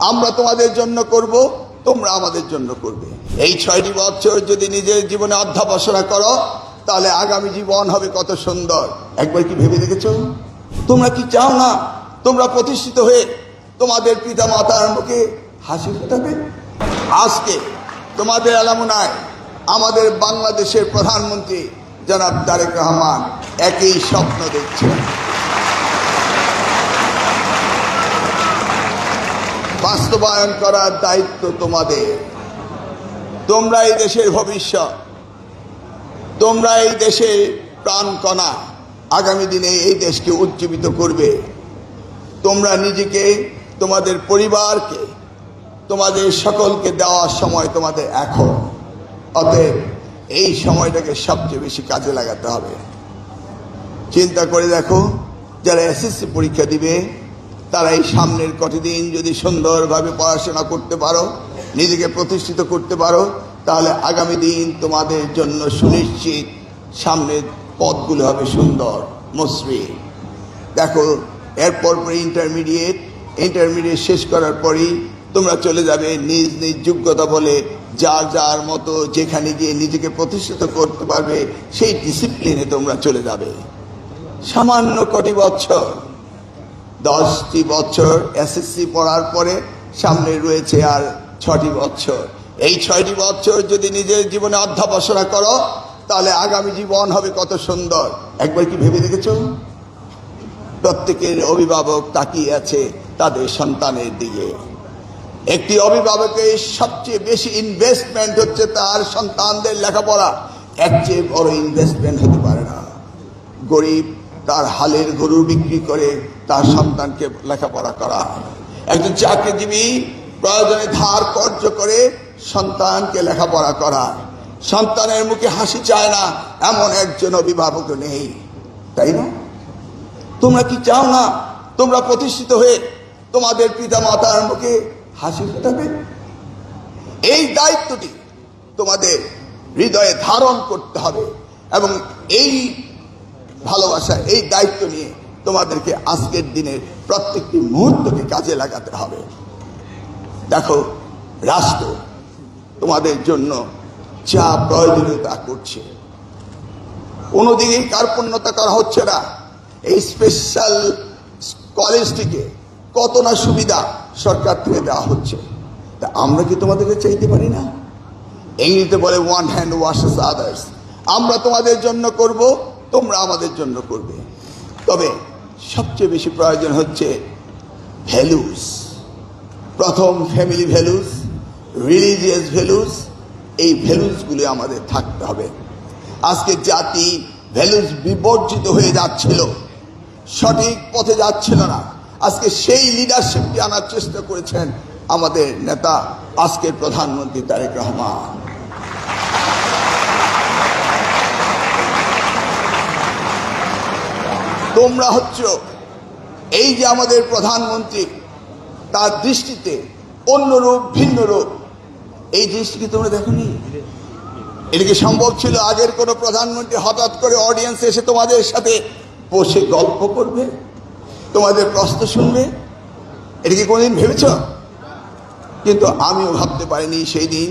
আমরা তোমাদের জন্য করব, তোমরা আমাদের জন্য করবে। এই 6টি বছর যদি নিজের জীবনে অধ্যাপনা করো, তাহলে আগামী জীবন হবে কত সুন্দর। একবার কি ভেবে দেখেছো? তোমরা কি চাও না তোমরা প্রতিষ্ঠিত হয়ে তোমাদের পিতা মাতার মুখে হাসি ফোটাবে? আজকে তোমাদের এলামুনায় আমাদের বাংলাদেশের প্রধানমন্ত্রী জনাব তারেক রহমান একই স্বপ্ন দেখছেন। বাস্তবায়ন করার দায়িত্ব তোমাদের। তোমরা এই দেশের ভবিষ্যৎ, তোমরা এই দেশের প্রাণকণা। আগামী দিনে এই দেশকে উজ্জীবিত করবে। তোমরা নিজেকে, তোমাদের পরিবারকে, তোমাদের সকলকে দেওয়ার সময় তোমাদের এখন। অতএব এই সময়টাকে সবচেয়ে বেশি কাজে লাগাতে হবে। চিন্তা করে দেখো, যারা এসএসসি পরীক্ষা দিবে তারা এই সামনের কতদিন যদি সুন্দরভাবে পড়াশোনা করতে পারো, নিজেকে প্রতিষ্ঠিত করতে পারো, তাহলে আগামী দিন তোমাদের জন্য সুনিশ্চিত সামনের পথগুলো হবে সুন্দর, মসৃণ। দেখো, এরপর ইন্টারমিডিয়েট শেষ করার পরেই তোমরা চলে যাবে নিজ নিজ যোগ্যতা বলে যার যার মতো যেখানে গিয়ে নিজেকে প্রতিষ্ঠিত করতে পারবে সেই ডিসিপ্লিনে তোমরা চলে যাবে। সামান্য কটি বছর, 10টি বছর এসএসসি পড়ার পরে সামনে রয়েছে আর 6টি বছর। এই 6টি বছর যদি নিজের জীবনে অধ্যাপনা করো, তাহলে আগামী জীবন হবে কত সুন্দর। একবার কি ভেবে দেখেছো? প্রত্যেকের অভিভাবক তাকিয়ে আছে তাদের সন্তানের দিকে। একটি অভিভাবকের সবচেয়ে বেশি ইনভেস্টমেন্ট হচ্ছে তার সন্তানদের লেখাপড়া। এর চেয়ে বড় ইনভেস্টমেন্ট হতে পারে না। গরিব তার হালের গরু বিক্রি করে তার সন্তানকে লেখাপড়া করা। একজন চাকরিজীবী প্রয়োজনে ধার কর্জ করে সন্তানকে লেখাপড়া করা। সন্তানের মুখে হাসি চায় না এমন একজন অভিভাবক নেই, তাই না? তোমরা কি চাও না তোমরা প্রতিষ্ঠিত হয়ে তোমাদের পিতা মাতার মুখে হাসি ফোটাবে? এই দায়িত্বটি তোমাদের হৃদয়ে ধারণ করতে হবে এবং এই ভালোবাসা, এই দায়িত্ব নিয়ে তোমাদেরকে আজকের দিনের প্রত্যেকটি মুহূর্তকে কাজে লাগাতে হবে। দেখো, রাষ্ট্র তোমাদের জন্য যা প্রয়োজনীয়তা করছে, কোনোদিকেই কার্পণ্যতা করা হচ্ছে না। এই স্পেশাল কলেজটিকে কত না সুবিধা সরকার থেকে দেওয়া হচ্ছে, তা আমরা কি তোমাদেরকে চাইতে পারি না? ইংরেজিতে বলে ওয়ান হ্যান্ড ওয়াশেস আদার্স। আমরা তোমাদের জন্য করব, তোমরা আমাদের জন্য করবে। তবে সবচেয়ে বেশি প্রয়োজন হচ্ছে ভ্যালুস। প্রথম ফ্যামিলি ভ্যালুস, রিলিজিয়াস ভ্যালুস। এই ভ্যালুসগুলি আমাদের থাকতে হবে। আজকে জাতি ভ্যালুস বিবর্জিত হয়ে যাচ্ছিল, সঠিক পথে যাচ্ছিল না। আজকে সেই লিডারশিপটি আনার চেষ্টা করেছেন আমাদের নেতা, আজকের প্রধানমন্ত্রী তারেক রহমান। তোমরা হচ্ছে এই যে আমাদের প্রধানমন্ত্রী, তার দৃষ্টিতে অন্যরূপ, ভিন্ন রূপ। এই দৃষ্টিকে তোমরা দেখোনি? এটা কি সম্ভব ছিল আগের কোনো প্রধানমন্ত্রী হঠাৎ করে অডিয়েন্সে এসে তোমাদের সাথে বসে গল্প করবে, তোমাদের প্রশ্ন শুনবে? এটা কি কোনোদিন ভেবেছ? কিন্তু আমিও ভাবতে পারিনি সেই দিন